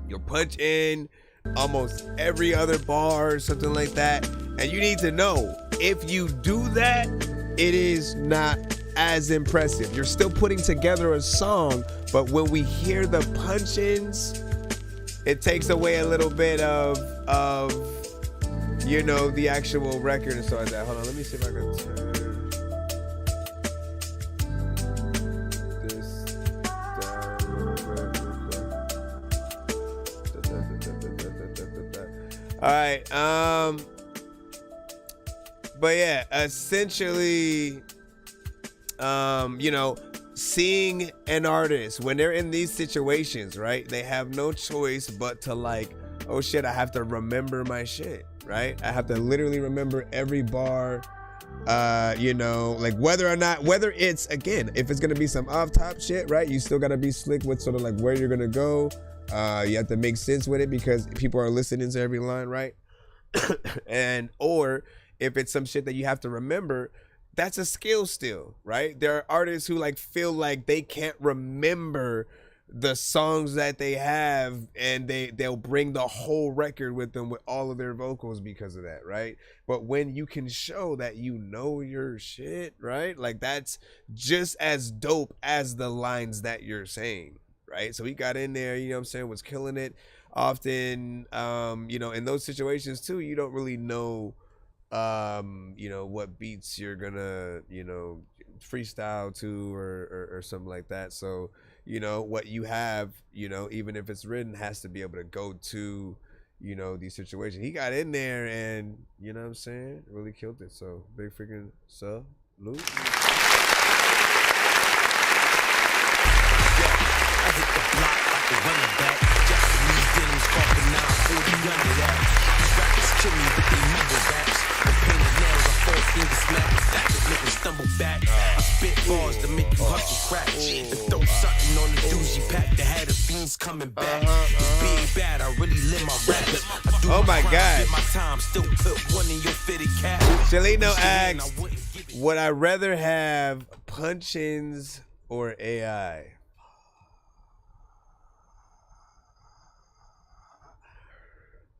You'll punch in almost every other bar or something like that, and you need to know if you do that, it is not as impressive. You're still putting together a song, but when we hear the punch-ins, it takes away a little bit of you know, the actual record and stuff like that. Hold on, let me see if I can turn this down. All right, but yeah, essentially, you know, seeing an artist when they're in these situations, right? They have no choice but to like, oh shit, I have to remember my shit, right? I have to literally remember every bar, you know, like whether it's, again, if it's gonna be some off top shit, right? You still gotta be slick with sort of like where you're gonna go. You have to make sense with it because people are listening to every line, right? And, or if it's some shit that you have to remember, that's a skill still, right? There are artists who like feel like they can't remember the songs that they have, and they'll bring the whole record with them with all of their vocals because of that, right? But when you can show that you know your shit, right? Like that's just as dope as the lines that you're saying, right? So he got in there, you know what I'm saying, was killing it. Often, you know, in those situations too, you don't really know, you know, what beats you're gonna, you know, freestyle to or something like that. So, you know, what you have, you know, even if it's written, has to be able to go to, you know, these situations. He got in there and, you know what I'm saying, really killed it. So big freaking salute. Stumble back, I spit bars to make you hustle crack. And throw something on the doozy pack that had the fiends coming back. Being bad, I really live my rap. Oh my God. My time, still put one in your fitted cap. Shalino asks, would I rather have punch-ins or AI?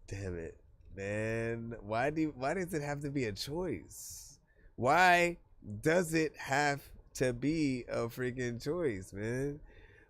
Damn it, man. Why does it have to be a choice? Why does it have to be a freaking choice, man?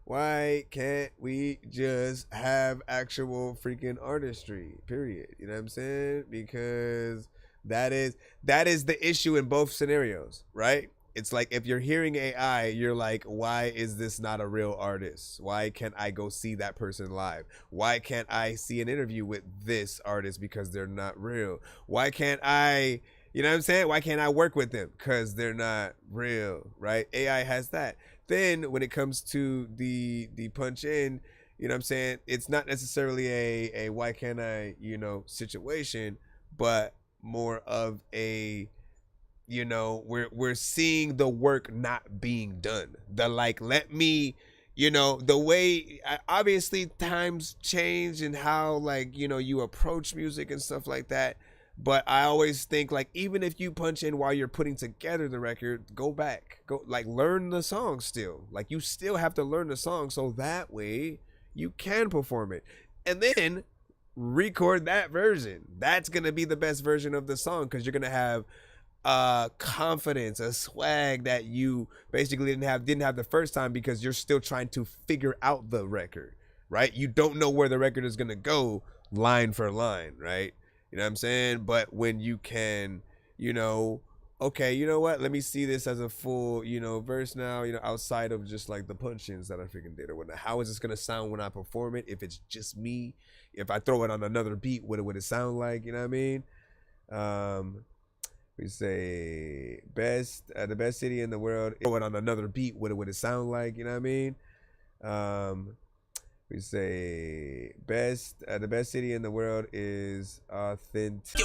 Why can't we just have actual freaking artistry, period? You know what I'm saying? Because that is the issue in both scenarios, right? It's like if you're hearing AI, you're like, why is this not a real artist? Why can't I go see that person live? Why can't I see an interview with this artist because they're not real? Why can't I, you know what I'm saying? Why can't I work with them? Because they're not real, right? AI has that. Then when it comes to the punch in, you know what I'm saying? It's not necessarily a why can't I, you know, situation, but more of a, you know, we're seeing the work not being done. The like, let me, you know, the way, obviously times change and how, like, you know, you approach music and stuff like that. But I always think, like, even if you punch in while you're putting together the record, go back, like, learn the song still. Like, you still have to learn the song so that way you can perform it. And then record that version. That's going to be the best version of the song because you're going to have confidence, a swag that you basically didn't have the first time because you're still trying to figure out the record, right? You don't know where the record is going to go line for line, right? You know what I'm saying? But when you can, you know, okay, you know what? Let me see this as a full, you know, verse now, you know, outside of just like the punch-ins that I freaking did or whatnot. How is this going to sound when I perform it? If it's just me, if I throw it on another beat, what would it sound like? You know what I mean? We say the best city in the world. Throw it on another beat, what would it sound like? You know what I mean? We say the best city in the world is authentic.